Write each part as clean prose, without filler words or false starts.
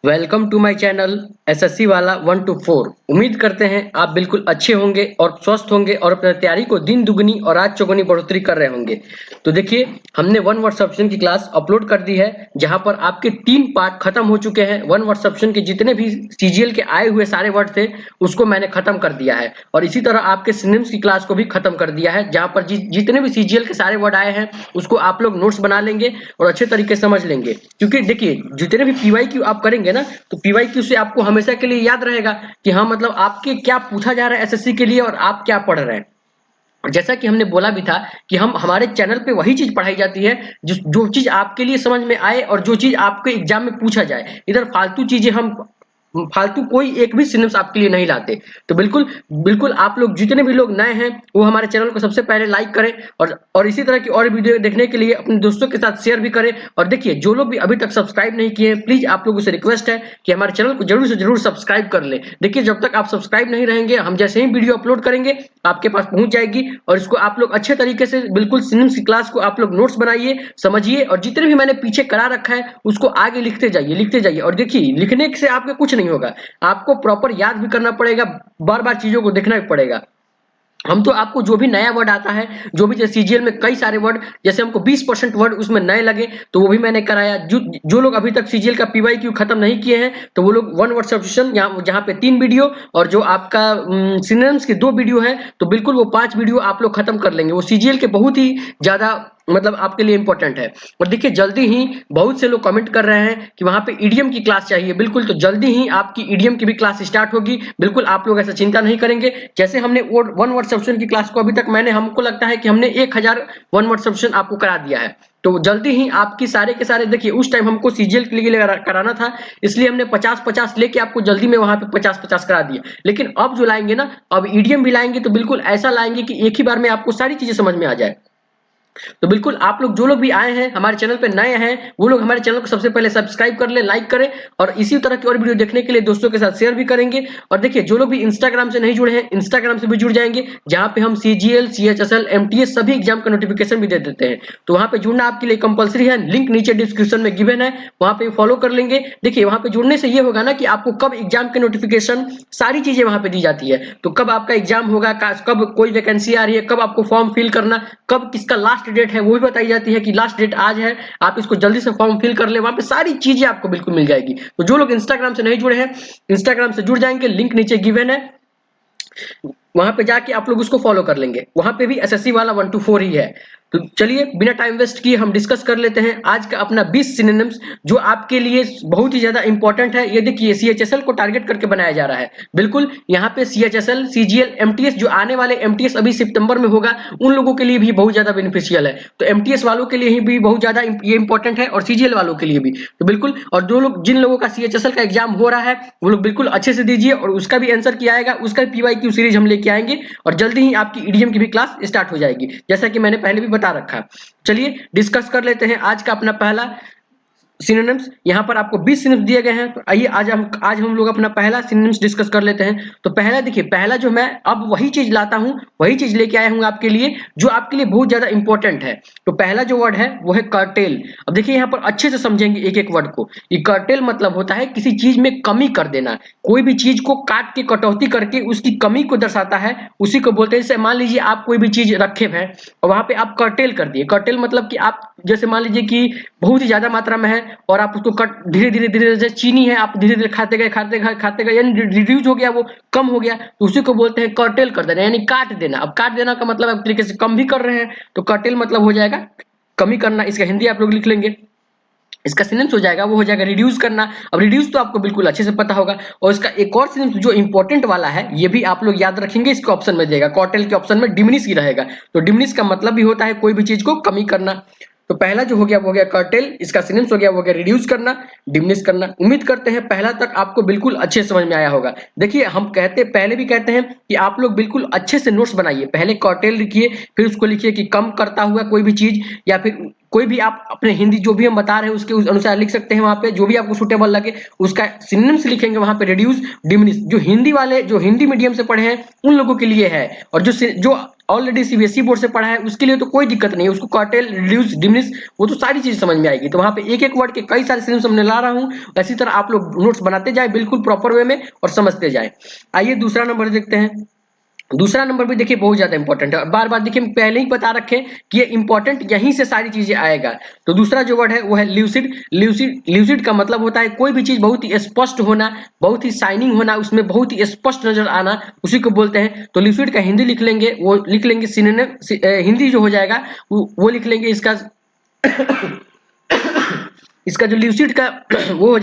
Welcome to my channel SSC वाला 1 to 4। उम्मीद करते हैं आप बिल्कुल अच्छे होंगे और स्वस्थ होंगे और अपनी तैयारी को दिन दुगनी और रात चौगुनी बढ़ोतरी कर रहे होंगे। तो देखिए, हमने वन वर्ड सब्सटेंस की क्लास अपलोड कर दी है, जहां पर आपके 3 पार्ट खत्म हो चुके हैं। वन वर्ड सब्सटेंस के जितने भी सीजीएल के आए हुए सारे वर्ड थे, उसको मैंने खत्म कर दिया है और इसी तरह आपके सिनोनिम्स की क्लास को भी खत्म कर दिया है, जहां पर जितने भी सीजीएल के सारे वर्ड आए हैं उसको आप लोग नोट्स बना लेंगे और अच्छे तरीके से समझ लेंगे। क्योंकि देखिए, जितने भी पीवाईक्यू आप करेंगे ना, तो पीवाईक्यू से आपको हमेशा के लिए याद रहेगा कि हाँ, मतलब आपके क्या पूछा जा रहा है एसएससी के लिए और आप क्या पढ़ रहे हैं। और जैसा कि हमने बोला भी था कि हम हमारे चैनल पे वही चीज पढ़ाई जाती है जो चीज आपके लिए समझ में आए और जो चीज आपके एग्जाम में पूछा जाए। इधर फालतू चीजें हम फालतू कोई एक भी सिनोनिम्स आपके लिए नहीं लाते। तो बिल्कुल बिल्कुल आप लोग जितने भी लोग नए हैं वो हमारे चैनल को सबसे पहले लाइक करें और इसी तरह की और वीडियो देखने के लिए अपने दोस्तों के साथ शेयर भी करें। और देखिए, जो लोग भी अभी तक सब्सक्राइब नहीं किए हैं, प्लीज आप लोगों से रिक्वेस्ट है कि हमारे चैनल को जरूर से जरूर सब्सक्राइब कर लें। देखिए, जब तक आप सब्सक्राइब नहीं रहेंगे, हम जैसे ही वीडियो अपलोड करेंगे आपके पास पहुंच जाएगी और इसको आप लोग अच्छे तरीके से बिल्कुल सिनोनिम्स की क्लास को आप लोग नोट्स बनाइए, समझिए और जितने भी मैंने पीछे करा रखा है उसको आगे लिखते जाइए। और देखिए, लिखने से आपके कुछ नहीं होगा, आपको प्रॉपर याद भी करना पड़ेगा, बार बार चीजों को देखना भी पड़ेगा। हम तो आपको जो भी नया वर्ड आता है, जो भी जैसे सीजीएल में कई सारे वर्ड, जैसे हमको 20% वर्ड उसमें नए लगे तो वो भी मैंने कराया। जो लोग अभी तक सीजीएल का पीवाईक्यू खत्म नहीं किए हैं, तो वो लोग वन वर्ड सब्स्टिट्यूशन जहां पे 3 वीडियो और जो आपका सिनोनिम्स के 2 वीडियो है, तो बिल्कुल वो 5 वीडियो आप लोग खत्म कर लेंगे। वो सीजीएल के बहुत ही ज्यादा मतलब आपके लिए इंपॉर्टेंट है। और देखिए, जल्दी ही बहुत से लोग कमेंट कर रहे हैं कि वहां पे ईडीएम की क्लास चाहिए। बिल्कुल, तो जल्दी ही आपकी ईडीएम की भी क्लास स्टार्ट होगी। बिल्कुल, आप लोग ऐसा चिंता नहीं करेंगे। जैसे हमने वन वर्ड सब्स्टिट्यूशन की क्लास को अभी तक हमको लगता है कि हमने 1000 वन वर्ड सब्स्टिट्यूशन आपको करा दिया है। तो जल्दी ही आपकी सारे के सारे, देखिए उस टाइम हमको सीजीएल के लिए कराना था, इसलिए हमने 50-50 लेके आपको जल्दी में वहां पे 50-50 करा दिया। लेकिन अब जो लाएंगे ना, अब ईडीएम भी लाएंगे तो बिल्कुल ऐसा लाएंगे कि एक ही बार में आपको सारी चीजें समझ में आ जाए। तो बिल्कुल आप लोग जो लोग भी आए हैं हमारे चैनल पे नए हैं, वो लोग हमारे चैनल को सबसे पहले सब्सक्राइब कर ले, लाइक करें और इसी तरह की और वीडियो देखने के लिए दोस्तों के साथ शेयर भी करेंगे। और देखिए, जो लोग भी इंस्टाग्राम से नहीं जुड़े हैं, इंस्टाग्राम से भी जुड़ जाएंगे, जहां पे हम सीजीएल, सीएचएसएल, एमटीएस सभी एग्जाम का नोटिफिकेशन भी दे देते हैं। तो वहां पे जुड़ना आपके लिए कंपलसरी है। लिंक नीचे डिस्क्रिप्शन में गिवन है, वहां पे फॉलो कर लेंगे। देखिए, वहां पे जुड़ने से ये होगा ना कि आपको कब एग्जाम के नोटिफिकेशन, सारी चीजें वहां पे दी जाती है। तो कब आपका एग्जाम होगा, कब कोई वैकेंसी आ रही है, कब आपको फॉर्म फिल करना, कब किसका लास्ट डेट है वो भी बताई जाती है कि लास्ट डेट आज है, आप इसको जल्दी से फॉर्म फिल कर ले। वहां पे सारी चीजें आपको बिल्कुल मिल जाएगी। तो जो लोग इंस्टाग्राम से नहीं जुड़े हैं, इंस्टाग्राम से जुड़ जाएंगे, लिंक नीचे गिवन है, वहां पे जाके आप लोग उसको फॉलो कर लेंगे। वहां पे भी एसएससी वाला 1 to 4 ही है। तो चलिए, बिना टाइम वेस्ट किए हम डिस्कस कर लेते हैं आज का अपना 20 सिनोनिम्स, जो आपके लिए बहुत ही ज्यादा इंपॉर्टेंट है। ये देखिए, सीएचएसएल को टारगेट करके बनाया जा रहा है। बिल्कुल, यहाँ पे सीएचएसएल, सीजीएल, एमटीएस, जो आने वाले एमटीएस अभी सितंबर में होगा, उन लोगों के लिए भी बहुत ज्यादा बेनिफिशियल है। तो एमटीएस वालों के लिए भी बहुत ज्यादा ये इंपॉर्टेंट है और सीजीएल वालों के लिए भी। तो बिल्कुल, और जिन लोगों का सीएचएसएल का एग्जाम हो रहा है, वो लोग बिल्कुल अच्छे से दीजिए और उसका भी आंसर किया आएगा, उसका पीवाईक्यू सीरीज हम लेके आएंगे और जल्दी ही आपकी ईडीएम की भी क्लास स्टार्ट हो जाएगी, जैसा कि मैंने पहले भी बता रखा। चलिए डिस्कस कर लेते हैं आज का अपना पहला सिनोनिम्स। यहाँ पर आपको 20 सिनोनिम्स दिए गए हैं। तो आइए आज हम लोग अपना पहला सिनोनिम्स डिस्कस कर लेते हैं। तो पहला देखिए, पहला जो मैं अब वही चीज लाता हूँ, वही चीज लेके आया हूँ आपके लिए, जो आपके लिए बहुत ज्यादा इंपॉर्टेंट है। तो पहला जो वर्ड है वो है कर्टेल। अब देखिए, यहाँ पर अच्छे से समझेंगे एक एक वर्ड को। ये कर्टेल मतलब होता है किसी चीज में कमी कर देना, कोई भी चीज को काट के कटौती करके उसकी कमी को दर्शाता है, उसी को बोलते हैं। जैसे मान लीजिए आप कोई भी चीज रखे हैं और वहां पे आप कर्टेल कर दिए। कर्टेल मतलब कि आप जैसे मान लीजिए कि बहुत ही ज्यादा मात्रा में है और आप उसको कट धीरे धीरे धीरे, जैसे चीनी है, आप धीरे धीरे खाते गए यानी रिड्यूस हो गया, वो कम हो गया, तो उसी को बोलते हैं कर्टेल कर देना, यानी काट देना। अब काट देना का मतलब एक तरीके से कम भी कर रहे हैं, तो कर्टेल मतलब हो जाएगा कमी करना। इसका हिंदी आप लोग लिख लेंगे, इसका सिनोनिम्स हो जाएगा, वो हो जाएगा रिड्यूस करना। अब रिड्यूस तो आपको बिल्कुल अच्छे से पता होगा। और इसका एक और सिनोनिम्स जो इंपॉर्टेंट वाला है, ये भी आप लोग याद रखेंगे, इसके ऑप्शन में देगा, कर्टेल के ऑप्शन में डिमिनिश ही रहेगा। तो डिमिनिश का मतलब भी होता है कोई भी चीज को कमी करना। तो पहला जो हो गया वो हो गया कर्टेल, इसका सिनोनिम्स हो गया वो हो गया रिड्यूस करना, डिमिनिश करना। उम्मीद करते हैं पहला तक आपको बिल्कुल अच्छे समझ में आया होगा। देखिए, हम पहले भी कहते हैं कि आप लोग बिल्कुल अच्छे से नोट्स बनाइए। पहले कर्टेल लिखिए, फिर उसको लिखिए कि कम करता हुआ कोई भी चीज, या फिर कोई भी आप अपने हिंदी जो भी हम बता रहे हैं उसके उस अनुसार लिख सकते हैं, वहां पे जो भी आपको सुटेबल लगे उसका सिनोनिम्स लिखेंगे वहां पे, रिड्यूस, डिमिनिश। जो हिंदी वाले, जो हिंदी मीडियम से पढ़े हैं उन लोगों के लिए है, और जो ऑलरेडी सीबीएसई बोर्ड से पढ़ा है उसके लिए तो कोई दिक्कत नहीं है, उसको कर्टेल, रिड्यूस, डिमिनिश वो तो सारी चीज समझ में आएगी। तो वहां पे एक एक वर्ड के कई सारे सिनोनिम्स हमने ला रहा हूं, इसी तरह आप लोग नोट्स बनाते जाए बिल्कुल प्रॉपर वे में और समझते जाए। आइए दूसरा नंबर देखते हैं। दूसरा नंबर भी देखिए बहुत ज्यादा इंपॉर्टेंट है, और बार बार देखिए पहले ही बता रखे कि ये इंपॉर्टेंट यहीं से सारी चीजें आएगा। तो दूसरा जो वर्ड है वो है ल्यूसिड। ल्यूसिड का मतलब होता है कोई भी चीज बहुत ही स्पष्ट होना, बहुत ही शाइनिंग होना, उसमें बहुत ही स्पष्ट नजर आना, उसी को बोलते हैं। तो ल्यूसिड का हिंदी लिख लेंगे, वो लिख लेंगे सिनोनिम, हिंदी जो हो जाएगा वो लिख लेंगे इसका इसका जो ल्यूसिड का वो हो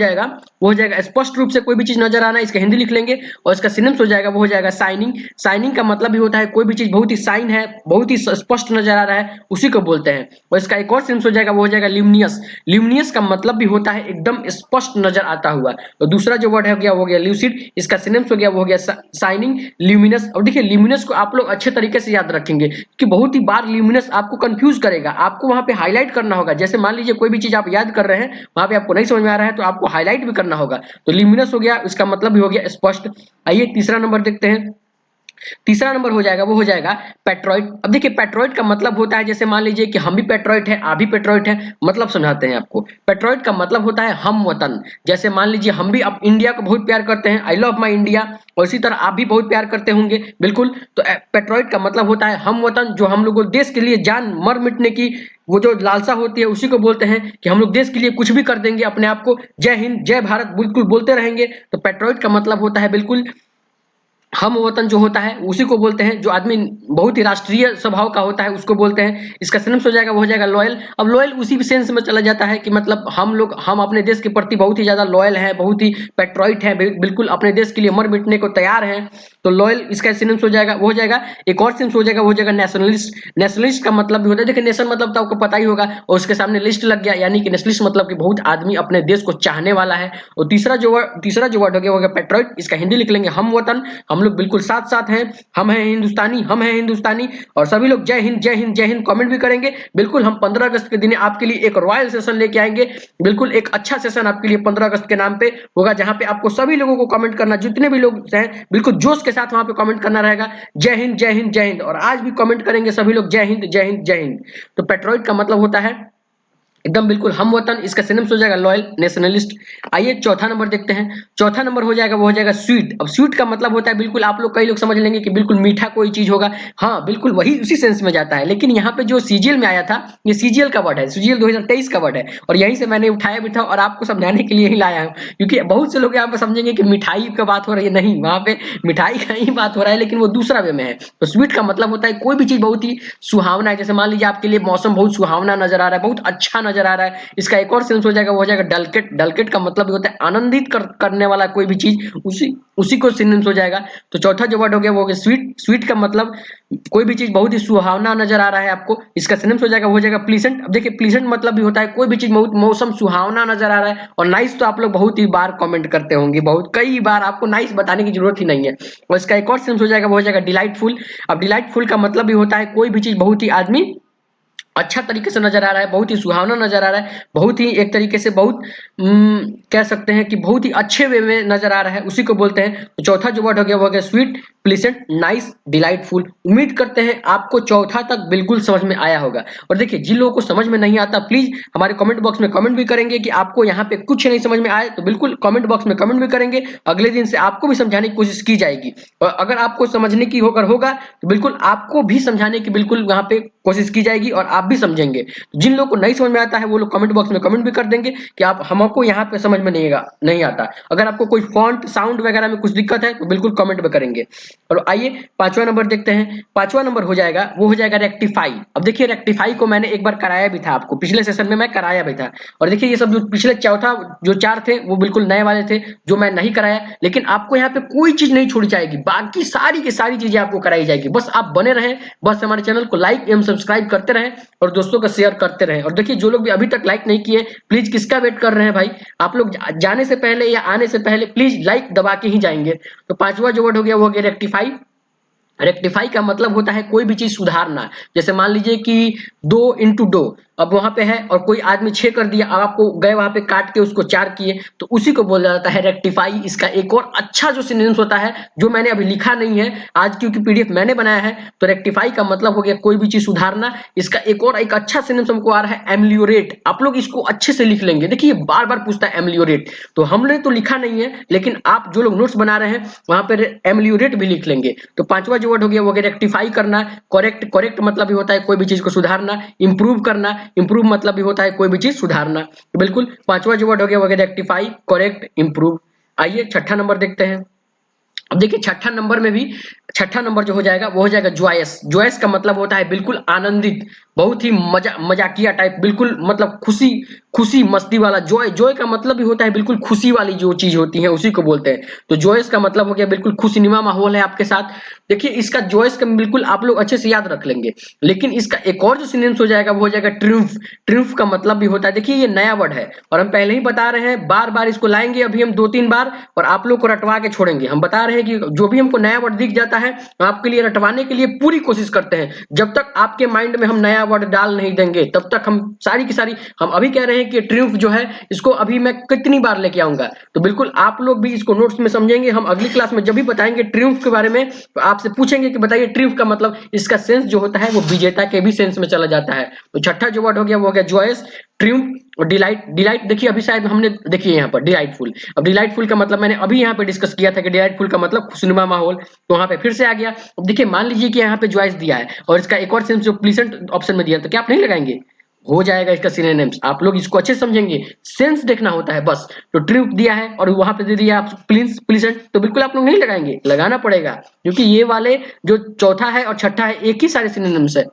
जाएगा स्पष्ट रूप से कोई भी चीज नजर आना, इसका हिंदी लिख लेंगे। और इसका सिनोनिम्स हो जाएगा, वो हो जाएगा शाइनिंग। शाइनिंग का मतलब भी होता है कोई भी चीज बहुत ही शाइन है, बहुत ही स्पष्ट नजर आ रहा है, उसी को बोलते हैं। और इसका एक और सिनोनिम्स हो जाएगा, वो हो जाएगा ल्यूमिनियस। ल्यूमिनियस का मतलब भी होता है एकदम स्पष्ट नजर आता हुआ। तो दूसरा जो वर्ड है गया वो हो गया ल्यूसिड, इसका सिनोनिम्स हो गया वो हो गया शाइनिंग, ल्यूमिनस। और देखिए ल्यूमिनस को आप लोग अच्छे तरीके से याद रखेंगे कि बहुत ही बार ल्यूमिनस आपको कंफ्यूज करेगा, आपको वहां पे हाईलाइट करना होगा। जैसे मान लीजिए कोई भी चीज आप याद कर रहे हैं, वहां पे आपको नहीं समझ में आ रहा है तो आपको हाईलाइट भी करना होगा। तो ल्यूमिनस हो गया, इसका मतलब भी हो गया स्पष्ट। आइए तीसरा नंबर देखते हैं। तीसरा नंबर हो जाएगा वो हो जाएगा पेट्रोइट। अब देखिए पेट्रोइट का मतलब होता है, जैसे मान लीजिए कि हम भी पेट्रोइट है, आप भी पेट्रोइट है, मतलब समझाते हैं आपको। पेट्रोइट का मतलब होता है हम वतन। जैसे मान लीजिए हम भी अब इंडिया को बहुत प्यार करते हैं, आई लव माई इंडिया, और इसी तरह आप भी बहुत प्यार करते होंगे बिल्कुल। तो पेट्रोइट का मतलब होता है हम वतन, जो हम लोगों देश के लिए जान मर मिटने की वो जो लालसा होती है उसी को बोलते हैं कि हम लोग देश के लिए कुछ भी कर देंगे, अपने आप को जय हिंद जय भारत बिल्कुल बोलते रहेंगे। तो पेट्रोइट का मतलब होता है बिल्कुल हम वतन जो होता है उसी को बोलते हैं। जो आदमी बहुत ही राष्ट्रीय स्वभाव का होता है उसको बोलते हैं। इसका सिनोनिम्स हो जाएगा वो हो जाएगा लॉयल। अब लॉयल उसी सेंस में चला जाता है कि मतलब हम अपने देश के प्रति बहुत ही ज्यादा लॉयल हैं, बहुत ही पेट्रोइट हैं, बिल्कुल अपने देश के लिए मर मिटने को तैयार हैं। तो लॉयल इसका सिनोनिम्स हो जाएगा वो हो जाएगा। एक और सिनोनिम्स हो जाएगा वो हो जाएगा नेशनलिस्ट। नेशनलिस्ट का मतलब भी होता है, देखिए नेशन मतलब तो आपको पता ही होगा, और उसके सामने लिस्ट लग गया, यानी कि नेशनलिस्ट मतलब कि बहुत आदमी अपने देश को चाहने वाला है। और तीसरा जो वर्ड हो गया वो हो गया पेट्रोइट, इसका हिंदी लिख लेंगे हम वतन, हम लोग बिल्कुल साथ साथ हैं, हम हैं हिंदुस्तानी, हम हैं हिंदुस्तानी। और सभी लोग जय हिंद जय हिंद जय हिंद कमेंट भी करेंगे। बिल्कुल हम 15 अगस्त के दिन आपके लिए एक रॉयल सेशन लेके आएंगे, बिल्कुल एक अच्छा सेशन आपके लिए 15 अगस्त के नाम पे होगा, जहां पे आपको सभी लोगों को कमेंट करना, जितने भी लोग हैं बिल्कुल जोश के साथ वहां पे कमेंट करना रहेगा, जय हिंद जय हिंद जय हिंद। और आज भी कमेंट करेंगे सभी लोग जय हिंद जय हिंद जय हिंद। तो पेट्रोइट का मतलब होता है एकदम बिल्कुल हम वतन, इसका सिनोनिम्स हो जाएगा लॉयल, नेशनलिस्ट। आइए चौथा नंबर देखते हैं। चौथा नंबर हो जाएगा वो हो जाएगा स्वीट। अब स्वीट का मतलब होता है बिल्कुल, आप लोग कई लोग समझ लेंगे कि बिल्कुल मीठा कोई चीज होगा, हाँ बिल्कुल वही उसी सेंस में जाता है। लेकिन यहाँ पे जो सीजीएल में आया था, ये सीजीएल का वर्ड है, सीजीएल 2023 का वर्ड है, और यहीं से मैंने उठाया भी था और आपको समझाने के लिए ही लाया हूँ। क्योंकि बहुत से लोग यहाँ पे समझेंगे कि मिठाई का बात हो रही है, नहीं, वहां पे मिठाई का ही बात हो रहा है, लेकिन वो दूसरा वे में है। तो स्वीट का मतलब होता है कोई भी चीज बहुत ही सुहावना है। जैसे मान लीजिए आपके लिए मौसम बहुत सुहावना नजर आ रहा है, बहुत अच्छा नजर आ रहा है, इसका एक और सेंस हो जाएगा वो हो जाएगा डलकेट। डलकेट का मतलब होता है आनंदित करने वाला कोई भी चीज, उसी को सिनोनिम्स हो जाएगा। तो चौथा जो वर्ड हो गया वो हो गया स्वीट। स्वीट का मतलब कोई भी चीज बहुत ही सुहावना नजर आ रहा है आपको, इसका सिनोनिम्स हो जाएगा वो हो जाएगा प्लीजेंट। अब देखिए प्लीजेंट मतलब भी होता है कोई भी चीज बहुत मौसम सुहावना नजर आ रहा है। और नाइस तो आप लोग बहुत ही बार कमेंट करते होंगे, बहुत कई बार, आपको नाइस बताने की जरूरत ही नहीं है। और इसका एक और सेंस हो जाएगा वो हो जाएगा डिलाइटफुल। अब डिलाइटफुल का मतलब भी होता है कोई भी चीज बहुत ही आदमी अच्छा तरीके से नजर आ रहा है, बहुत ही सुहावना नजर आ रहा है, बहुत ही एक तरीके से बहुत कह सकते हैं कि बहुत ही अच्छे वे में नजर आ रहा है, उसी को बोलते हैं। तो चौथा जो वर्ड हो गया वो हो गया स्वीट, प्लीजेंट, नाइस, डिलाइटफुल। उम्मीद करते हैं आपको चौथा तक बिल्कुल समझ में आया होगा। और देखिए जिन लोगों को समझ में नहीं आता प्लीज हमारे कमेंट बॉक्स में कमेंट भी करेंगे कि आपको यहाँ पे कुछ नहीं समझ में आए, तो बिल्कुल कमेंट बॉक्स में कमेंट भी करेंगे, अगले दिन से आपको भी समझाने की कोशिश की जाएगी। और अगर आपको समझने की होगा तो बिल्कुल आपको भी समझाने की बिल्कुल वहां पे कोशिश की जाएगी और आप भी समझेंगे। जिन लोगों को नहीं समझ में आता है वो लोग कमेंट बॉक्स में कमेंट भी कर देंगे कि आप हमको यहाँ पे समझ में नहीं आता। अगर आपको कोई फॉन्ट साउंड वगैरह में कुछ दिक्कत है तो बिल्कुल कमेंट में करेंगे। और आइए पांचवा नंबर देखते हैं। पांचवा नंबर हो जाएगा वो हो जाएगा रेक्टिफाई। अब देखिए रेक्टिफाई को मैंने एक बार कराया भी था, आपको पिछले सेशन में मैं कराया भी था। और देखिए ये सब जो पिछले चौथा जो चार थे वो बिल्कुल नए वाले थे जो मैं नहीं कराया, लेकिन आपको यहाँ पे कोई चीज नहीं छोड़ी जाएगी, बाकी सारी की सारी चीजें आपको कराई जाएगी। बस आप बने रहें, बस हमारे चैनल को लाइक एवं सब्सक्राइब करते रहें और दोस्तों को शेयर करते रहें। और देखिए जो लोग भी अभी तक लाइक नहीं किए, प्लीज किसका वेट कर रहे हैं भाई, आप लोग जाने से पहले या आने से पहले प्लीज लाइक दबा के ही जाएंगे। तो पांचवा जो वर्ड हो गया वो हो गया रेक्टिफाई। रेक्टिफाई का मतलब होता है कोई भी चीज सुधारना। जैसे मान लीजिए कि 2 into 2, अब वहां पे है और कोई आदमी 6 कर दिया, अब आपको गए वहां पे काट के उसको 4 किए, तो उसी को बोला जाता है रेक्टिफाई। इसका एक और अच्छा जो सिनोनिम्स होता है, जो मैंने अभी लिखा नहीं है आज, क्योंकि पीडीएफ मैंने बनाया है, तो रेक्टिफाई का मतलब हो गया कोई भी चीज सुधारना। इसका एक और एक अच्छा सिनोनिम्स हमको आ रहा है एमलियोरेट। आप लोग इसको अच्छे से लिख लेंगे, देखिए बार बार पूछता है एमलियोरेट, तो हमने तो लिखा नहीं है, लेकिन आप जो लोग नोट्स बना रहे हैं वहां पर एमलियोरेट भी लिख लेंगे। तो पांचवा जो वर्ड हो गया वो रेक्टिफाई करना। करेक्ट, करेक्ट मतलब भी होता है कोई भी चीज को सुधारना। इंप्रूव करना, इंप्रूव मतलब भी होता है कोई भी चीज सुधारना। तो बिल्कुल पांचवा जो वर्ड हो गया वो रेक्टिफाई, करेक्ट, इंप्रूव। आइए छठा नंबर देखते हैं। अब देखिए छठा नंबर में भी, छठा नंबर जो हो जाएगा वो हो जाएगा जॉयस। जॉयस का मतलब होता है बिल्कुल आनंदित, बहुत ही मजाकिया टाइप, बिल्कुल मतलब खुशी, खुशी मस्ती वाला। जॉय, जॉय का मतलब भी होता है बिल्कुल खुशी वाली जो चीज होती है उसी को बोलते हैं। तो जॉयस का मतलब हो गया बिल्कुल खुशनुमा माहौल है आपके साथ। देखिए इसका जॉयस का बिल्कुल आप लोग अच्छे से याद रख लेंगे। लेकिन इसका एक और जो सिनोनिम्स हो जाएगा वो हो जाएगा ट्रिम्फ। ट्रिम्फ का मतलब भी होता है, देखिए ये नया वर्ड है और हम पहले ही बता रहे हैं, बार बार इसको लाएंगे अभी हम 2-3 बार और आप लोग को रटवा के छोड़ेंगे। हम बता रहे हैं कि जो भी हमको नया वर्ड दिख जाता है आपके लिए रटवाने के लिए पूरी कोशिश करते हैं। जब तक आपके माइंड में हम नया वर्ड डाल नहीं देंगे तब तक हम सारी की सारी, हम अभी कह रहे हैं कि ट्रिम्फ जो है इसको अभी मैं कितनी बार लेके आऊंगा। तो बिल्कुल आप लोग भी इसको नोट्स में समझेंगे। हम अगली क्लास में जब भी बताएंगे ट्रिम्फ के बारे में तो आपसे पूछेंगे कि बताइए ट्रिम्फ का मतलब, इसका सेंस जो होता है वो विजेता के भी सेंस में चला जाता है। तो छठा जो वर्ड हो गया वो हो गया जॉयस, ट्रिम्फ और डिलाइट। डिलाइट देखिए अभी शायद हमने, देखिए यहाँ पर डिलाइटफुल। अब डिलाइटफुल का मतलब मैंने अभी यहाँ पे डिस्कस किया था कि डिलाइटफुल का मतलब खुशनुमा माहौल, तो वहां पे फिर से आ गया। अब देखिए मान लीजिए कि यहाँ पे जॉयस दिया है और इसका एक और सेंस जो प्लीजेंट ऑप्शन में दिया, तो क्या आप नहीं लगाएंगे? हो जाएगा इसका सिनोनिम्स। आप लोग इसको अच्छे से समझेंगे, सेंस देखना होता है बस। तो ट्रिम्फ दिया है और वहां पे दे दिया आप प्लीजेंट, तो बिल्कुल आप लोग नहीं लगाएंगे, लगाना पड़ेगा, क्योंकि ये वाले जो चौथा है और छठा है एक ही सारे सिनोनिम्स है।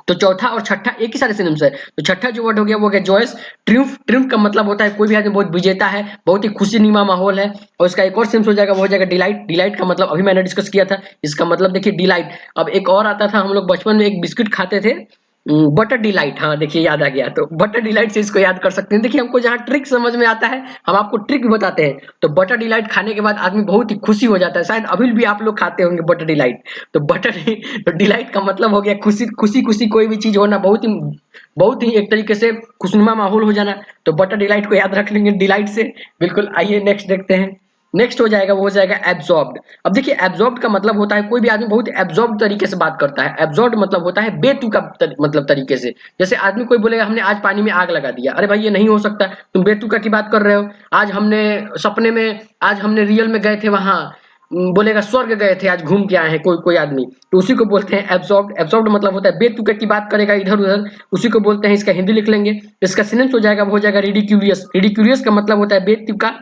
तो चौथा और छठा एक ही सारे सिनोनिम्स है। तो छठा जो वर्ड हो गया वो हो गया जॉयस। ट्रिम्फ, ट्रिम्फ का मतलब होता है कोई भी आदमी बहुत विजेता है, बहुत ही खुशी नीमा माहौल है। और इसका एक और सेंस हो जाएगा वो हो जाएगा डिलाइट। डिलाइट का मतलब अभी मैंने डिस्कस किया था, इसका मतलब देखिए डिलाइट। अब एक और आता था, हम लोग बचपन में एक बिस्किट खाते थे बटर डिलाइट, हाँ देखिए याद आ गया। तो बटर डिलाइट से इसको याद कर सकते हैं। देखिए हमको जहाँ ट्रिक समझ में आता है हम आपको ट्रिक भी बताते हैं। तो बटर डिलाइट खाने के बाद आदमी बहुत ही खुशी हो जाता है, शायद अभी भी आप लोग खाते होंगे बटर डिलाइट। तो बटर तो डिलाइट का मतलब हो गया खुशी, खुशी खुशी कोई भी चीज होना, बहुत ही एक तरीके से खुशनुमा माहौल हो जाना। तो बटर डिलाइट को याद रख लेंगे डिलाइट से। बिल्कुल, आइए नेक्स्ट देखते हैं। नेक्स्ट हो जाएगा वो हो जाएगा एब्जॉर्ब्ड। अब देखिए एब्जॉर्ब्ड का मतलब होता है कोई भी आदमी बहुत एब्जॉर्ब तरीके से बात करता है। एब्जॉर्ब मतलब होता है बेतुका मतलब तरीके से। जैसे आदमी कोई बोलेगा हमने आज पानी में आग लगा दिया, अरे भाई ये नहीं हो सकता, तुम बेतुका की बात कर रहे हो। आज हमने सपने में, आज हमने रियल में गए थे वहां, बोलेगा स्वर्ग गए थे आज घूम के आए हैं कोई कोई आदमी, तो उसी को बोलते हैं एब्जॉर्ब्ड। एब्जॉर्ब्ड मतलब होता है बेतुका की बात करेगा इधर उधर, उसी को बोलते हैं। इसका हिंदी लिख लेंगे, इसका सिनोनिम्स हो जाएगा वो हो जाएगा रिडिक्यूलियस। रिडिक्यूलियस का मतलब होता है बेतुका।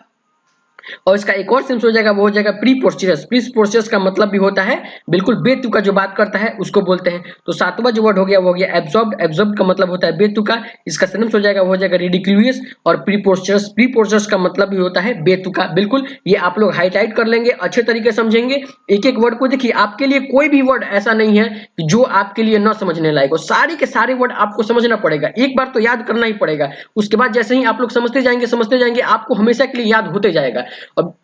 और इसका एक और सेंस हो जाएगा वो हो जाएगा प्रीपोस्चरस। प्रीपोस्चरस का मतलब भी होता है बिल्कुल बेतुका जो बात करता है उसको बोलते हैं। तो सातवां जो वर्ड हो गया वो हो गया एब्जॉर्ब्ड। एब्जॉर्ब्ड का मतलब होता है बेतुका, इसका सेंस हो जाएगा वो हो जाएगा रिडिक्यूलियस। और प्रीपोस्चरस, प्रीपोस्चरस का मतलब भी होता है बेतुका। बिल्कुल ये आप लोग हाईलाइट कर लेंगे, अच्छे तरीके से समझेंगे एक एक वर्ड को। देखिए आपके लिए कोई भी वर्ड ऐसा नहीं है जो आपके लिए न समझने लायक हो, सारे के सारे वर्ड आपको समझना पड़ेगा, एक बार तो याद करना ही पड़ेगा। उसके बाद जैसे ही आप लोग समझते जाएंगे आपको हमेशा के लिए याद होते जाएगा। अब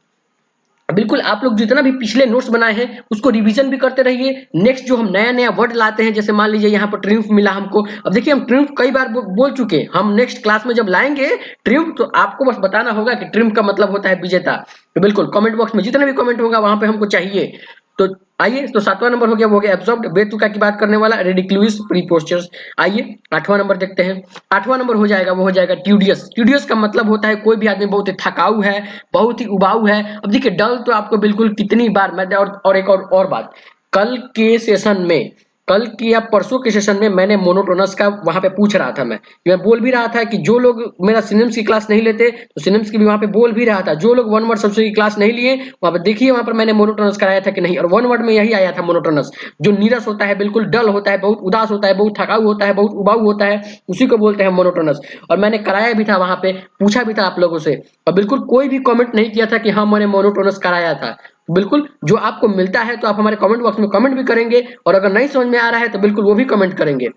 बिल्कुल आप लोग जितना भी पिछले नोट्स बनाए हैं उसको रिवीजन भी करते रहिए। नेक्स्ट जो हम नया नया वर्ड लाते हैं, जैसे मान लीजिए यहाँ पर ट्रिम्फ मिला हमको, अब देखिए हम ट्रिम्फ कई बार बोल चुके हैं, हम नेक्स्ट क्लास में जब लाएंगे ट्रिम्फ तो आपको बस बताना होगा कि ट्रिम्फ का मतलब होता है विजेता। तो बिल्कुल कमेंट बॉक्स में जितना भी कमेंट होगा वहां पे हमको चाहिए। तो आइए, तो सातवां नंबर हो गया वो हो गया एब्जॉर्ब्ड, बेतुका की बात करने वाला, रिडिक्यूलियस, प्रीपोस्चरस। आइए आठवां नंबर देखते हैं। आठवां नंबर हो जाएगा वो हो जाएगा ट्यूडियस। ट्यूडियस का मतलब होता है कोई भी आदमी बहुत ही थकाऊ है, बहुत ही उबाऊ है। अब देखिए डल तो आपको बिल्कुल कितनी बार मैं, और एक और बात, कल के सेशन में, कल की या परसों के सेशन में मैंने मोनोटोनस का वहां पे पूछ रहा था। मैं बोल भी रहा था कि जो लोग मेरा सिनम्स की क्लास नहीं लेते तो सिनम्स की भी वहां पे बोल भी रहा था। जो लोग वन वर्ड सबसे की क्लास नहीं लिए वहां पे देखिए वहां पर मैंने मोनोटोनस कराया था कि नहीं, और वन वर्ड में यही आया था मोनोटोनस। जो नीरस होता है, बिल्कुल डल होता है, बहुत उदास होता है, बहुत थकाऊ होता है, बहुत उबाऊ होता है, उसी को बोलते हैं मोनोटोनस। और मैंने कराया भी था वहां पे, पूछा भी था आप लोगों से, और बिल्कुल कोई भी कमेंट नहीं किया था कि हाँ मैंने मोनोटोनस कराया था। बिल्कुल जो आपको मिलता है तो आप हमारे कमेंट बॉक्स में कमेंट भी करेंगे, और अगर नहीं समझ में आ रहा है तो बिल्कुल वो भी कमेंट करेंगे।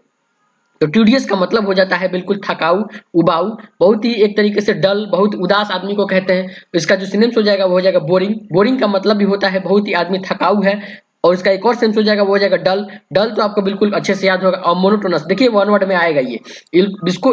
तो ट्यूडियस का मतलब हो जाता है बिल्कुल थकाऊ, उबाऊ, बहुत ही एक तरीके से डल, बहुत उदास आदमी को कहते हैं। तो इसका जो सिनोनिम्स हो जाएगा वो हो जाएगा बोरिंग। बोरिंग का मतलब भी होता है बहुत ही आदमी थकाऊ है और इसका एक और सेंस हो जाएगा वो हो जाएगा डल। डल तो आपको बिल्कुल अच्छे से याद होगा। और मोनोटोनस देखिए वन वर्ड में आएगा ये,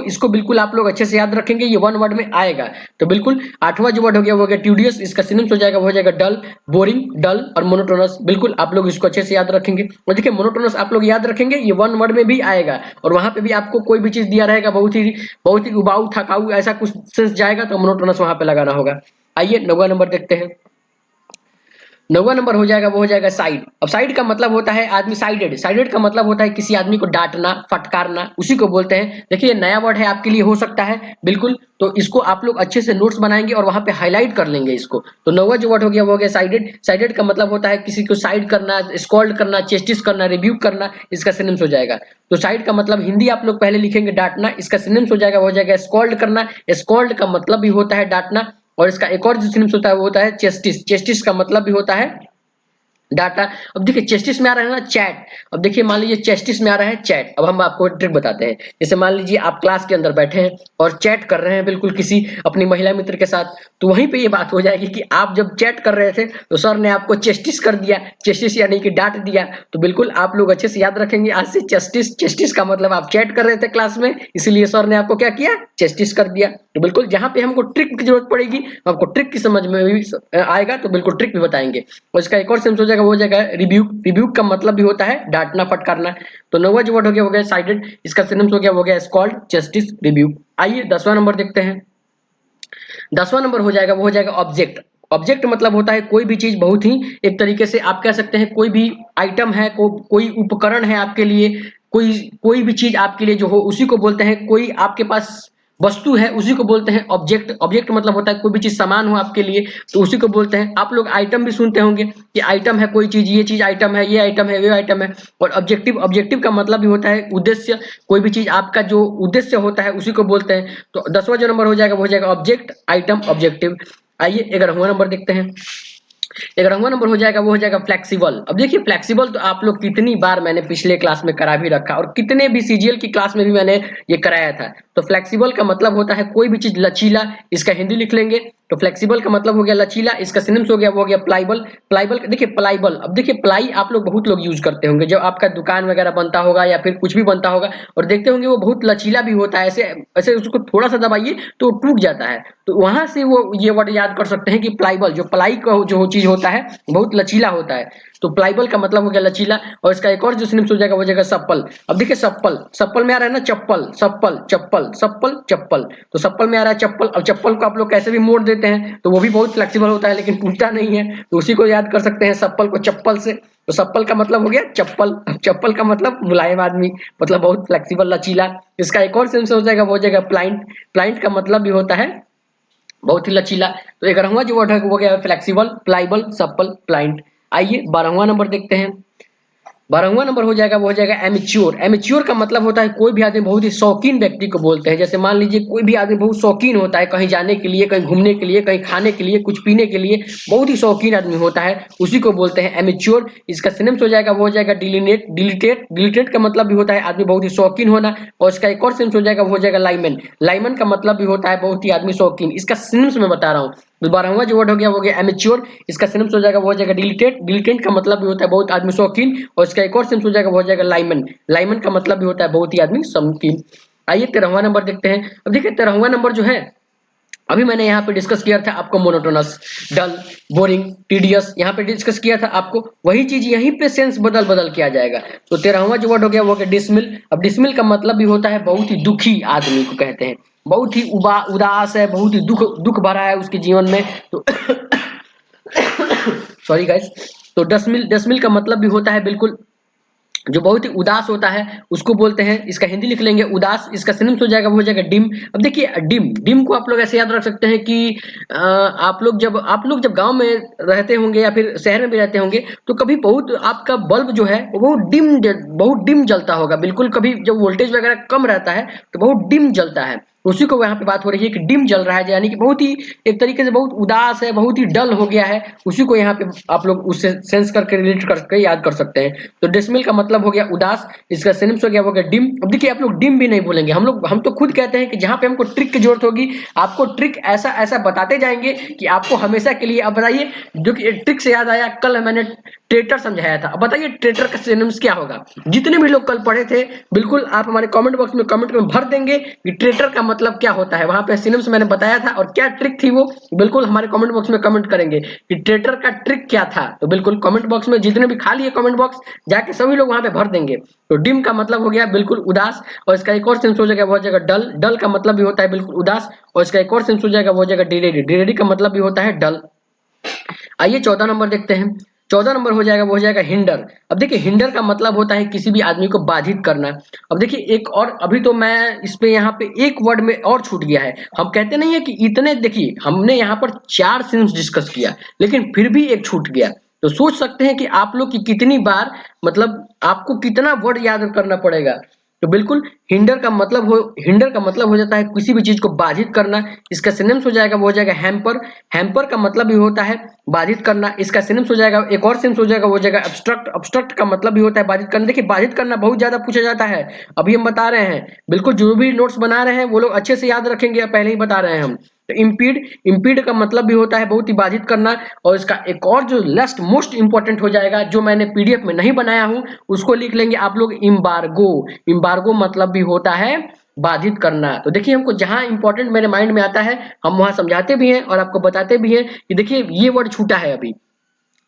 इसको बिल्कुल आप लोग अच्छे से याद रखेंगे, ये वन वर्ड में आएगा। तो बिल्कुल आठवां जो वर्ड हो गया वो हो गया ट्यूडियस, इसका सिनोनिम्स हो जाएगा वो हो जाएगा डल, बोरिंग, डल और मोनोटोनस। बिल्कुल आप लोग इसको अच्छे से याद रखेंगे। और देखिए मोनोटोनस आप लोग याद रखेंगे, ये वन वर्ड में भी आएगा और वहां पे भी आपको कोई भी चीज दिया रहेगा बहुत ही उबाऊ थकाऊ ऐसा कुछ सेंस जाएगा तो मोनोटोनस वहां पे लगाना होगा। आइए 9वां नंबर देखते हैं। 9वां नंबर हो जाएगा वो हो जाएगा साइड। अब साइड का मतलब होता है आदमी साइडेड। साइडेड का मतलब होता है किसी आदमी को डांटना, फटकारना, उसी को बोलते हैं। देखिए ये नया वर्ड है आपके लिए हो सकता है बिल्कुल, तो इसको आप लोग अच्छे से नोट्स बनाएंगे और वहां पे हाईलाइट कर लेंगे इसको। तो 9वां जो वर्ड हो गया वो हो गया साइडेड। साइडेड का मतलब होता है किसी को साइड करना, स्कॉल्ड करना, चेस्टिस करना, रिब्यूक करना, इसका सिनोनिम्स हो जाएगा। तो साइड का मतलब हिंदी आप लोग पहले लिखेंगे डांटना, इसका सिनोनिम्स हो जाएगा वो हो जाएगा स्कॉल्ड करना। स्कॉल्ड का मतलब भी होता है डांटना और इसका एक और जो सिनोनिम्स होता है वो होता है चेस्टिस। चेस्टिस का मतलब भी होता है डाटा। अब देखिए चेस्टिस में आ रहा है ना चैट। अब देखिए मान लीजिए चेस्टिस में आ रहा है चैट। अब हम आपको ट्रिक बताते हैं। जैसे मान लीजिए आप क्लास के अंदर बैठे हैं और चैट कर रहे हैं बिल्कुल किसी अपनी महिला मित्र के साथ, तो वहीं पे ये बात हो जाएगी कि आप जब चैट कर रहे थे तो सर ने आपको चेस्टिस कर दिया। चेस्टिस यानी कि डांट दिया। तो बिल्कुल आप लोग अच्छे से याद रखेंगे आज से चेस्टिस। चेस्टिस का मतलब आप चैट कर रहे थे क्लास में, इसलिए सर ने आपको क्या किया, चेस्टिस कर दिया। तो बिल्कुल जहां पे हमको ट्रिक की जरूरत पड़ेगी, हमको ट्रिक की समझ में भी आएगा तो बिल्कुल ट्रिक भी बताएंगे। और इसका एक और सेंस हो जाएगा वो हो जाएगा रिब्यूक। रिब्यूक का मतलब भी होता है डांटना, फटकारना। तो 9वां जो वर्ड हो गया साइडेड, इसका सिनोनिम्स हो गया वो हो गया स्कॉल्ड, जस्टिस, रिब्यूक। आइए 10वां नंबर देखते हैं। 10वां नंबर हो जाएगा वो हो जाएगा ऑब्जेक्ट। ऑब्जेक्ट मतलब होता है कोई भी चीज, बहुत ही एक तरीके से आप कह सकते हैं कोई भी आइटम है, कोई उपकरण है आपके लिए, कोई कोई भी चीज आपके लिए जो हो उसी को बोलते हैं। कोई आपके पास वस्तु है उसी को बोलते हैं ऑब्जेक्ट। ऑब्जेक्ट मतलब होता है कोई भी चीज सामान हो आपके लिए तो उसी को बोलते हैं। आप लोग आइटम भी सुनते होंगे कि आइटम है कोई चीज, ये चीज आइटम है, ये आइटम है, ये आइटम है। और ऑब्जेक्टिव, ऑब्जेक्टिव का मतलब भी होता है उद्देश्य। कोई भी चीज आपका जो उद्देश्य होता है उसी को बोलते हैं। तो 10वां जो नंबर हो जाएगा वो हो जाएगा ऑब्जेक्ट, आइटम, ऑब्जेक्टिव। आइए 11वां नंबर देखते हैं। 11वां नंबर हो जाएगा वो हो जाएगा फ्लेक्सिबल। अब देखिए फ्लेक्सिबल तो आप लोग कितनी बार मैंने पिछले क्लास में करा भी रखा और कितने भी सीजीएल की क्लास में भी मैंने ये कराया था। तो फ्लेक्सिबल का मतलब होता है कोई भी चीज लचीला, इसका हिंदी लिख लेंगे। तो फ्लेक्सिबल का मतलब हो गया लचीला, इसका सिनोनिम्स हो गया वो हो गया प्लाइबल। प्लाइबल देखिए प्लाइबल, अब देखिए प्लाई आप लोग बहुत लोग यूज करते होंगे जब आपका दुकान वगैरह बनता होगा या फिर कुछ भी बनता होगा और देखते होंगे वो बहुत लचीला भी होता है। ऐसे ऐसे उसको थोड़ा सा दबाइए तो टूट जाता है। तो वहां से वो ये वर्ड याद कर सकते हैं कि प्लाइबल, जो प्लाई का जो चीज होता है बहुत लचीला होता है। तो प्लाइबल का मतलब हो गया लचीला। और इसका एक और जो सिनोनिम्स हो जाएगा वो हो जाएगा सप्पल। अब देखिए सप्पल, सप्पल में आ रहा है ना चप्पल, सप्पल, चप्पल, सप्पल, चप्पल। तो सप्पल में आ रहा है चप्पल। अब चप्पल को आप लोग कैसे भी मोड़ देते हैं तो वो भी बहुत फ्लेक्सिबल होता है लेकिन टूटता नहीं है, तो उसी को याद कर सकते हैं सप्पल को चप्पल से। तो सप्पल का मतलब हो गया चप्पल। चप्पल का मतलब मुलायम आदमी, मतलब बहुत फ्लेक्सिबल, लचीला। इसका एक और सेंस हो जाएगा वो हो जाएगा प्लाइंट। प्लाइंट का मतलब भी होता है बहुत ही लचीला। तो 11वां जो वर्ड है वो गया फ्लेक्सिबल, प्लाइबल, सप्पल, प्लाइंट। आइए 12वां नंबर देखते हैं। 12वां नंबर हो जाएगा वो हो जाएगा एमेच्योर। एमेच्योर का मतलब होता है कोई भी आदमी बहुत ही शौकीन व्यक्ति को बोलते हैं। जैसे मान लीजिए कोई भी आदमी बहुत शौकीन होता है कहीं जाने के लिए, कहीं घूमने के लिए, कहीं खाने के लिए, कुछ पीने के लिए, बहुत ही शौकीन आदमी होता है, उसी को बोलते हैं एमेच्योर। इसका सिनोनिम्स हो जाएगा वो हो जाएगा डिलिनेट, डिलिटेट। डिलिटेट का मतलब भी होता है आदमी बहुत ही शौकीन होना। और इसका एक और सिनोनिम्स हो जाएगा वो हो जाएगा लाइमन। लाइमन का मतलब भी होता है बहुत ही आदमी शौकीन। इसका सिनोनिम्स मैं बता रहा हूँ। तो 12वां जो वर्ड हो गया वो हो गया एमेच्योर। इसका सिनोनिम्स हो जाएगा वो हो जाएगा डिलिटेट। डिलिटेट का मतलब भी होता है बहुत आदमी शौकीन। और इसका एक और सिनोनिम्स हो जाएगा वो हो जाएगा लाइमन। लाइमन का मतलब भी होता है बहुत ही आदमी शौकीन। आइए 13वां नंबर देखते हैं। अब देखिए 13वां नंबर जो है अभी मैंने यहाँ पे डिस्कस किया था आपको मोनोटोनस, डल, बोरिंग, टीडियस, यहाँ पे डिस्कस किया था आपको। वही चीज यहीं पे सेंस बदल बदल किया जाएगा। तो 13वां जो वर्ड हो गया वो हो गया डिसमिल। अब डिसमिल का मतलब भी होता है बहुत ही दुखी आदमी को कहते हैं, बहुत ही उदास है, बहुत ही दुख दुख भरा है उसके जीवन में। तो सॉरी गाइस। तो डसमिल, डसमिल का मतलब भी होता है बिल्कुल जो बहुत ही उदास होता है उसको बोलते हैं। इसका हिंदी लिख लेंगे उदास। इसका सिनोनिम्स हो जाएगा वो हो जाएगा डिम। अब देखिए डिम, डिम को आप लोग ऐसे याद रख सकते हैं कि आप लोग जब गांव में रहते होंगे या फिर शहर में भी रहते होंगे तो कभी बहुत आपका बल्ब जो है वो बहुत डिम जलता होगा बिल्कुल। कभी जब वोल्टेज वगैरह कम रहता है तो बहुत डिम जलता है। उसी को यहाँ पे बात हो रही है कि डिम जल रहा है, यानी कि बहुत ही एक तरीके से बहुत उदास है, बहुत ही डल हो गया है, उसी को यहाँ पे आप लोग उससे सेंस करके रिलेट करके याद कर सकते हैं। तो डेसिमल का मतलब हो गया उदास, इसका सिनोनिम्स हो गया डिम। अब देखिए आप लोग डिम भी नहीं भूलेंगे, हम तो खुद कहते हैं कि जहां पे हमको ट्रिक की जरूरत होगी आपको ट्रिक ऐसा ऐसा बताते जाएंगे कि आपको हमेशा के लिए। अब बताइए, जो कि ट्रिक से याद आया, कल मैंने ट्रेटर समझाया था। अब बताइए ट्रेटर का सिनोनिम्स क्या होगा। जितने भी लोग कल पढ़े थे बिल्कुल आप हमारे कमेंट बॉक्स में कमेंट में भर देंगे कि ट्रेटर का मतलब क्या होता है। वहां पे सिनोनिम्स मैंने बताया था और क्या ट्रिक थी वो बिल्कुल हमारे कमेंट बॉक्स में कमेंट करेंगे कि ट्रेटर का ट्रिक क्या था। तो बिल्कुल कमेंट बॉक्स में जितने भी खाली है कमेंट बॉक्स जाके सभी लोग वहां पे भर देंगे। तो डिम का मतलब हो गया बिल्कुल उदास, और इसका एक और सेंस हो जाएगा वो हो जाएगा डल। डल का मतलब भी होता है बिल्कुल उदास, और इसका एक और सेंस हो जाएगा वो हो जाएगा डिलेडी। डिलेडी का मतलब भी होता है डल। आइए 14 नंबर देखते हैं। 14 नंबर हो जाएगा वो हो जाएगा हिंडर। अब देखिए हिंडर का मतलब होता है किसी भी आदमी को बाधित करना। अब देखिए एक और अभी तो मैं इस पे यहाँ पे एक वर्ड में और छूट गया है। हम कहते नहीं है कि इतने, देखिए हमने यहाँ पर 4 सिम्स डिस्कस किया लेकिन फिर भी एक छूट गया। तो सोच सकते हैं कि आप लोग की कितनी बार, मतलब आपको कितना वर्ड याद करना पड़ेगा। तो बिल्कुल हिंडर का मतलब हो जाता है किसी भी चीज को बाधित करना। इसका सिनोनिम्स हो जाएगा वो हो जाएगा हैम्पर। हैम्पर का मतलब भी होता है बाधित करना। इसका सिनोनिम्स हो जाएगा, एक और सिनोनिम्स हो जाएगा वो हो जाएगा अब्स्ट्रक्ट। अब्स्ट्रक्ट का मतलब भी होता है बाधित करना। देखिए बाधित करना बहुत ज्यादा पूछा जाता है, अभी हम बता रहे हैं। बिल्कुल जो भी नोट्स बना रहे हैं वो लोग अच्छे से याद रखेंगे, पहले ही बता रहे हैं हम। तो इम्पीड, इम्पीड का मतलब भी होता है बहुत ही बाधित करना। और इसका एक और जो लास्ट मोस्ट इंपॉर्टेंट हो जाएगा, जो मैंने पीडीएफ में नहीं बनाया हूं उसको लिख लेंगे आप लोग, इम्बार्गो। इम्बार्गो मतलब भी होता है बाधित करना। तो देखिए हमको जहां इंपॉर्टेंट मेरे माइंड में आता है हम वहां समझाते भी हैं और आपको बताते भी हैं कि देखिए ये वर्ड छूटा है। अभी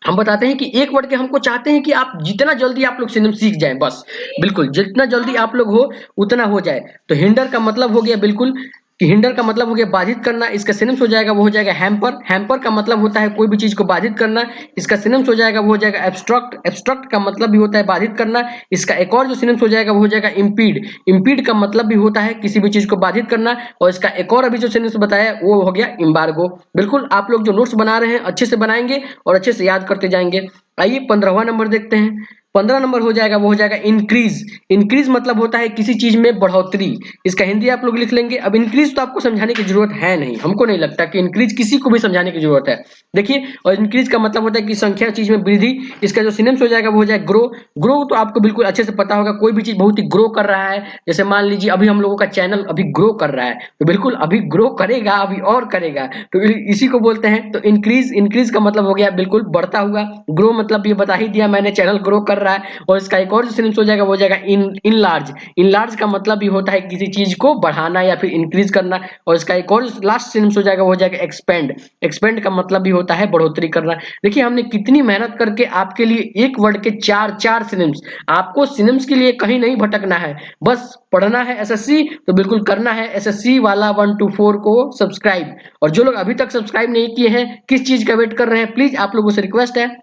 हम बताते हैं कि एक वर्ड के हमको चाहते हैं कि आप जितना जल्दी आप लोग सिनोनिम सीख जाएं, बस बिल्कुल जितना जल्दी आप लोग हो उतना हो जाए। तो हिंडर का मतलब हो गया बिल्कुल कि हिंडर का मतलब हो गया बाधित करना। इसका सिनोनिम्स हो जाएगा वो हो जाएगा हैम्पर। हैम्पर का मतलब होता है कोई भी चीज को बाधित करना। इसका सिनोनिम्स हो जाएगा वो हो जाएगा एब्स्ट्रक्ट। एब्स्ट्रक्ट का मतलब भी होता है बाधित करना। इसका एक और जो सिनोनिम्स हो जाएगा वो हो जाएगा इम्पीड। इम्पीड का मतलब भी होता है किसी भी चीज को बाधित करना। और इसका एक और अभी जो सिनोनिम्स बताया वो हो गया इम्बार्गो। बिल्कुल आप लोग जो नोट्स बना रहे हैं अच्छे से बनाएंगे और अच्छे से याद करते जाएंगे। आइए 15वां नंबर देखते हैं। 15 नंबर हो जाएगा वो हो जाएगा इंक्रीज। इंक्रीज मतलब होता है किसी चीज में बढ़ोतरी। इसका हिंदी आप लोग लिख लेंगे। अब इंक्रीज तो आपको समझाने की जरूरत है नहीं, हमको नहीं लगता कि इंक्रीज किसी को भी समझाने की जरूरत है। देखिए और इंक्रीज का मतलब होता है कि संख्या चीज में वृद्धि। इसका जो सिनोनिम्स हो जाएगा वो हो जाएगा ग्रो। ग्रो तो आपको बिल्कुल अच्छे से पता होगा, कोई भी चीज बहुत ही ग्रो कर रहा है, जैसे मान लीजिए अभी हम लोगों का चैनल अभी ग्रो कर रहा है, तो बिल्कुल अभी ग्रो करेगा, अभी और करेगा, तो इसी को बोलते हैं। तो इंक्रीज, इंक्रीज का मतलब हो गया बिल्कुल बढ़ता हुआ। ग्रो मतलब ये बता ही दिया मैंने, चैनल ग्रो कर रहा है। और इसका एक और जो सिनोनिम्स हो जाएगा वो हो जाएगा इनलार्ज। इनलार्ज का मतलब भी होता है किसी चीज को बढ़ाना या फिर इंक्रीज करना। और इसका एक और लास्ट सिनोनिम्स हो जाएगा वो हो जाएगा एक्सपेंड। एक्सपेंड का मतलब भी होता है बढ़ोतरी करना। देखिए हमने कितनी मेहनत करके आपके लिए एक वर्ड के चार चार सिनोनिम्स, आपको सिनोनिम्स के लिए कहीं नहीं भटकना है, बस पढ़ना है एसएससी तो बिल्कुल करना है एसएससी वाला 1 to 4 को सब्सक्राइब। और जो लोग अभी तक सब्सक्राइब नहीं किए हैं किस चीज का वेट कर रहे हैं, प्लीज आप लोगों से रिक्वेस्ट है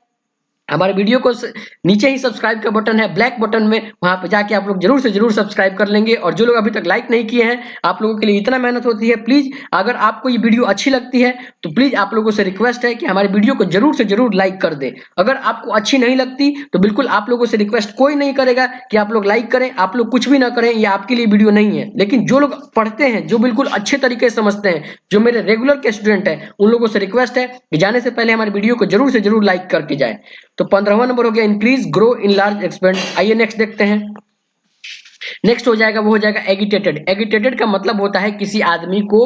हमारे वीडियो को नीचे ही सब्सक्राइब का बटन है ब्लैक बटन में, वहां पे जाके आप लोग जरूर से जरूर सब्सक्राइब कर लेंगे। और जो लोग अभी तक लाइक नहीं किए हैं, आप लोगों के लिए इतना मेहनत होती है, प्लीज अगर आपको ये वीडियो अच्छी लगती है तो प्लीज आप लोगों से रिक्वेस्ट है कि हमारे वीडियो को जरूर से जरूर लाइक कर दे। अगर आपको अच्छी नहीं लगती तो बिल्कुल आप लोगों से रिक्वेस्ट कोई नहीं करेगा कि आप लोग लाइक करें, आप लोग कुछ भी ना करें, ये आपके लिए वीडियो नहीं है। लेकिन जो लोग पढ़ते हैं, जो बिल्कुल अच्छे तरीके से समझते हैं, जो मेरे रेगुलर के स्टूडेंट हैं, उन लोगों से रिक्वेस्ट है कि जाने से पहले हमारे वीडियो को जरूर से जरूर लाइक करके जाए। तो 15वां नंबर हो गया इंक्रीज, ग्रो, इनलार्ज, एक्सपेंड। आइए नेक्स्ट देखते हैं। नेक्स्ट हो जाएगा वो हो जाएगा एगिटेटेड। एगिटेटेड का मतलब होता है किसी आदमी को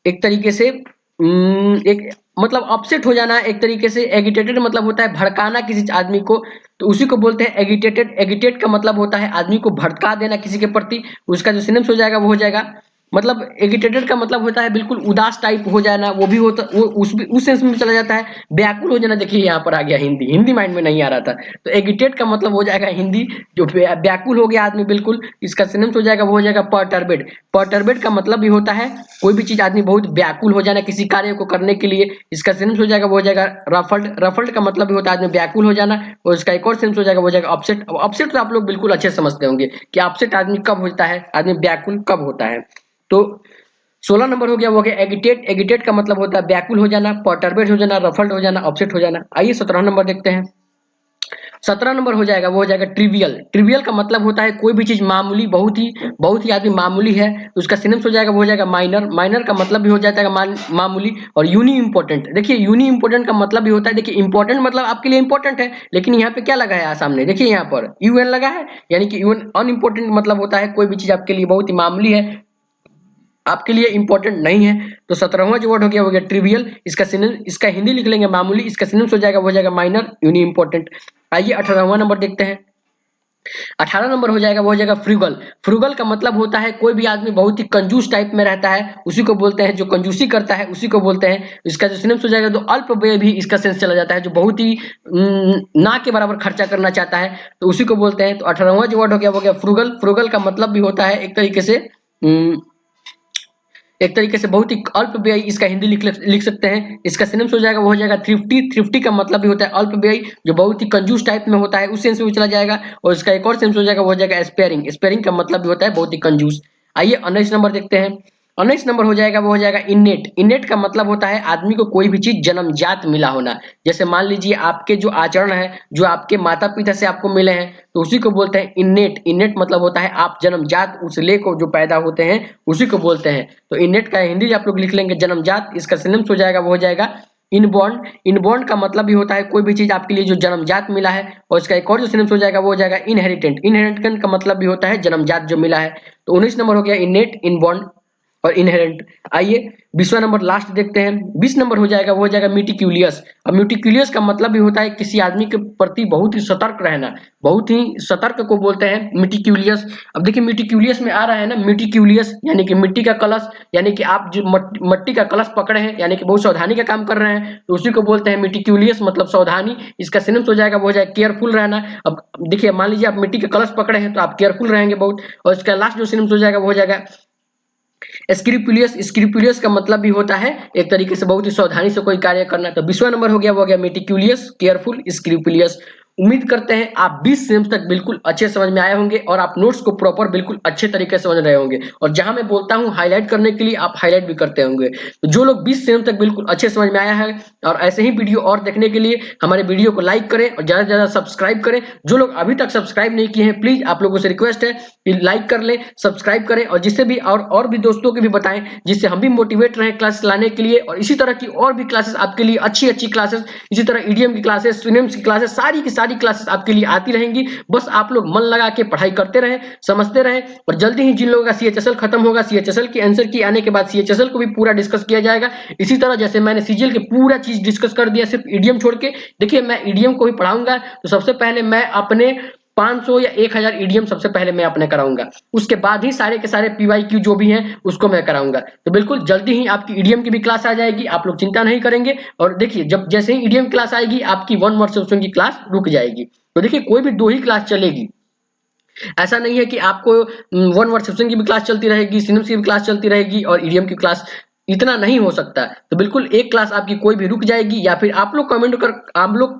एक तरीके से एक मतलब अपसेट हो जाना। एक तरीके से एगिटेटेड मतलब होता है भड़काना किसी आदमी को, तो उसी को बोलते हैं एगिटेटेड। एगिटेट का मतलब होता है आदमी को भड़का देना किसी के प्रति। उसका जो सिनोनिम्स हो जाएगा वो हो जाएगा, मतलब एगिटेटेड का मतलब होता है बिल्कुल उदास टाइप हो जाना, वो भी होता वो उस सेंस में चला जाता है। व्याकुल हो जाना, देखिए यहाँ पर आ गया हिंदी, हिंदी माइंड में नहीं आ रहा था। तो एगिटेट का मतलब हो जाएगा हिंदी जो व्याकुल हो गया आदमी बिल्कुल। इसका सिनोनिम्स हो जाएगा वो हो जाएगा परटर्बेड। परटर्बेड का मतलब भी होता है कोई भी चीज आदमी बहुत व्याकुल हो जाना किसी कार्य को करने के लिए। इसका सिनोनिम्स हो जाएगा वो हो जाएगा रफल्ड। रफल्ड का मतलब भी होता है आदमी व्याकुल हो जाना। और इसका एक और सिनोनिम्स हो जाएगा वो हो जाएगा अपसेट। अपसेट तो आप लोग बिल्कुल अच्छे समझते होंगे कि अपसेट आदमी कब होता है, आदमी व्याकुल कब होता है। तो 16 नंबर हो गया वो गया एगिटेट। एगिटेट का मतलब होता है व्याकुल हो जाना, परटर्बेट हो जाना, रफल्ड हो जाना, अपसेट हो जाना। आइए 17 नंबर देखते हैं। 17 नंबर हो जाएगा वो हो जाएगा ट्रिवियल। ट्रिवियल का मतलब होता है कोई भी चीज मामूली, बहुत ही आदमी मामूली है, उसका सिनोनिम्स हो जाएगा वो हो जाएगा माइनर। माइनर का मतलब भी हो जाता है मामूली। और यूनी इंपॉर्टेंट, देखिए यूनी इंपॉर्टेंट का मतलब भी होता है, देखिए इंपॉर्टेंट मतलब आपके लिए इंपॉर्टेंट है, लेकिन यहाँ पे क्या लगा है सामने, देखिए यहाँ पर यूएन लगा है, यानी कि यूएन अनइंपॉर्टेंट मतलब होता है कोई भी चीज आपके लिए बहुत ही मामूली है, आपके लिए इंपॉर्टेंट नहीं है। तो 17वां जो वर्ड हो गया वो गया ट्रिवियल। इसका हिंदी लिख लेंगे मामूली, इसका सिनोनिम्स हो जाएगा वो हो जाएगा माइनर, यूनी इंपॉर्टेंट। आइए 18वां नंबर देखते हैं। 18 नंबर हो जाएगा वो हो जाएगा फ्रूगल। फ्रूगल का मतलब होता है कोई भी आदमी बहुत ही कंजूस टाइप में रहता है, उसी को बोलते हैं, जो कंजूसी करता है उसी को बोलते हैं। इसका जो सिनोनिम्स हो जाएगा तो अल्पव्यय भी इसका सेंस चला जाता है, जो बहुत ही ना के बराबर खर्चा करना चाहता है, तो उसी को बोलते हैं। तो 18वां जो वर्ड हो गया वो गया फ्रूगल। फ्रूगल का मतलब भी होता है एक तरीके से बहुत ही अल्प व्यय, इसका हिंदी लिख सकते हैं। इसका सिनोनिम्स हो जाएगा वो हो जाएगा थ्रिफ्टी। थ्रिफ्टी का मतलब भी होता है अल्प व्यय, जो बहुत ही कंजूस टाइप में होता है, उस सेंस में चला जाएगा। और इसका एक और सेंस हो जाएगा वो हो जाएगा स्पेयरिंग। स्पेयरिंग का मतलब भी होता है बहुत ही कंजूस। आइए 19 नंबर देखते हैं। 19 नंबर हो जाएगा वो हो जाएगा इनेट। इनेट का मतलब होता है आदमी को कोई भी चीज जन्मजात मिला होना। जैसे मान लीजिए आपके जो आचरण है, जो आपके माता पिता से आपको मिले हैं, तो उसी को बोलते हैं इनेट। इनेट मतलब होता है आप जन्मजात उस ले को जो पैदा होते हैं उसी को बोलते हैं। तो इनेट का हिंदी आप लोग लिख लेंगे जन्मजात। इसका सिनोनिम्स हो जाएगा वो हो जाएगा इनबॉर्न। इनबॉर्न का मतलब भी होता है कोई भी चीज आपके लिए जो जन्मजात मिला है। और इसका एक और जो सिनोनिम्स हो जाएगा वो हो जाएगा इनहेरिटेंट। इनहेरिटेंट का मतलब भी होता है जन्मजात जो मिला है। तो 19 नंबर हो गया इनेट, इनबॉर्न और इनहेरेंट। आइए 20वां नंबर लास्ट देखते हैं। 20 नंबर हो जाएगा वो हो जाएगा मिटिक्यूलियस। अब मिटिक्यूलियस का मतलब भी होता है किसी आदमी के प्रति बहुत ही सतर्क रहना, बहुत ही सतर्क को बोलते हैं मिटिक्यूलियस। अब देखिए मिटिक्यूलियस में आ रहा है ना, मिटिक्यूलियस यानी कि मिट्टी का कलश, यानी कि आप जो मट्टी का कलश पकड़े हैं, यानी कि बहुत सावधानी का काम कर रहे हैं, तो उसी को बोलते हैं मिटिक्यूलियस, मतलब सावधानी। इसका सिनोनिम्स हो जाएगा वो हो जाएगा केयरफुल रहना। अब देखिए मान लीजिए आप मिट्टी का कलश पकड़े हैं तो आप केयरफुल रहेंगे बहुत। और इसका लास्ट जो सिनोनिम्स हो जाएगा वो हो जाएगा स्क्रूपुलियस। स्क्रूपुलियस का मतलब भी होता है एक तरीके से बहुत ही सावधानी से कोई कार्य करना। तो 20वां नंबर हो गया वो हो गया मेटिक्यूलियस, केयरफुल, स्क्रूपुलियस। उम्मीद करते हैं आप 20 सेम्स तक बिल्कुल अच्छे समझ में आए होंगे और आप नोट्स को प्रॉपर बिल्कुल अच्छे तरीके से समझ रहे होंगे। और जहां मैं बोलता हूं हाईलाइट करने के लिए आप हाईलाइट भी करते होंगे। तो जो लोग 20 सेम्स तक बिल्कुल अच्छे समझ में आया है और ऐसे ही वीडियो और देखने के लिए हमारे वीडियो को लाइक करें और ज्यादा से ज्यादा सब्सक्राइब करें। जो लोग अभी तक सब्सक्राइब नहीं किए हैं प्लीज आप लोगों से रिक्वेस्ट है कि लाइक कर लें, सब्सक्राइब करें और जिससे भी और भी दोस्तों को भी बताएं, जिससे हम भी मोटिवेट रहें क्लास लाने के लिए। और इसी तरह की और भी क्लासेस आपके लिए, अच्छी अच्छी क्लासेस, इसी तरह ईडीएम की क्लासेस, सिनेम्स की क्लासेस, सारी की सारी क्लासेस आपके लिए आती रहेंगी। बस आप लोग मन लगा के पढ़ाई करते रहें, समझते रहें। और जल्दी ही जिन लोगों का सीएचएसएल खत्म होगा, सीएचएसएल की आंसर की आने के बाद सीएचएसएल को भी पूरा डिस्कस किया जाएगा। इसी तरह जैसे मैंने सीजीएल के पूरा चीज डिस्कस कर दिया सिर्फ ईडीएम छोड़ के। देखिए मैं ईडीएम को भी पढ़ाऊंगा, तो सबसे पहले मैं अपने 500 या 1000 ईडीएम सबसे पहले मैं अपने कराऊंगा, उसके बाद ही सारे के सारे पीवाईक्यू जो भी हैं उसको मैं कराऊंगा। तो बिल्कुल जल्दी ही आपकी ईडीएम की भी क्लास आ जाएगी, आप लोग चिंता नहीं करेंगे। और देखिए जब जैसे ही ईडीएम क्लास आएगी आपकी 1 वर्ड सॉल्यूशन की क्लास रुक जाएगी। तो देखिए कोई भी 2 ही क्लास चलेगी, ऐसा नहीं है कि आपको 1 वर्ड सॉल्यूशन की भी क्लास चलती रहेगी, सिनम्स की भी क्लास चलती रहेगी और ईडीएम की क्लास, इतना नहीं हो सकता। तो बिल्कुल एक क्लास आपकी कोई भी रुक जाएगी, या फिर आप लोग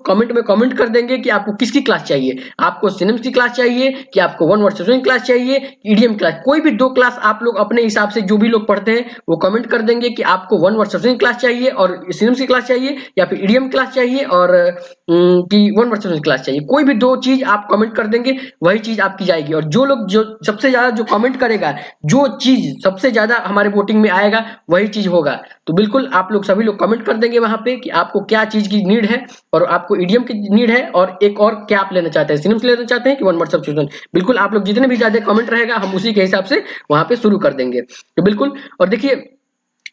कमेंट में कमेंट कर देंगे कि आपको किसकी क्लास चाहिए, आपको सिनम्स की क्लास चाहिए कि आपको 1 वर्ड सॉल्यूशन क्लास चाहिए, ईडीएम क्लास, कोई भी 2 क्लास आप लोग अपने हिसाब से जो भी लोग पढ़ते हैं वो कमेंट कर देंगे कि आपको 1 वर्ड सॉल्यूशन क्लास चाहिए और सिनम्स की क्लास चाहिए या फिर ईडीएम क्लास चाहिए और कि 1 वर्ड सॉल्यूशन क्लास चाहिए। कोई भी 2 चीज आप कमेंट कर देंगे, वही चीज आपकी जाएगी। और जो लोग जो सबसे ज्यादा जो कमेंट करेगा, जो चीज सबसे ज्यादा हमारे वोटिंग में आएगा वही चीज होगा। तो बिल्कुल आप लोग सभी लोग कमेंट कर देंगे वहां पे कि आपको क्या चीज की नीड है और आपको ईडीएम की नीड है और एक और क्या आप लेना चाहते हैं, सिनम्स लेना चाहते हैं कि 1 वर्ड सब्स्टिट्यूशन। बिल्कुल आप लोग जितने भी ज्यादा कमेंट रहेगा हम उसी के हिसाब से वहां पे शुरू कर देंगे। तो बिल्कुल, और देखिए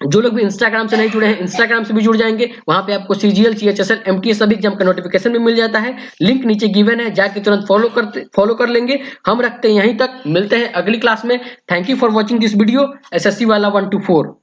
जो लोग भी इंस्टाग्राम से नहीं जुड़े हैं इंस्टाग्राम से भी जुड़ जाएंगे, वहां पे आपको सीजीएल, सीएचएसएल, एमटीएस सभी एग्जाम का नोटिफिकेशन भी मिल जाता है। लिंक नीचे गिवन है, जाके तुरंत फॉलो कर लेंगे। हम रखते हैं यहीं तक, मिलते हैं अगली क्लास में। Thank you for watching this video SSC वाला 1 to 4।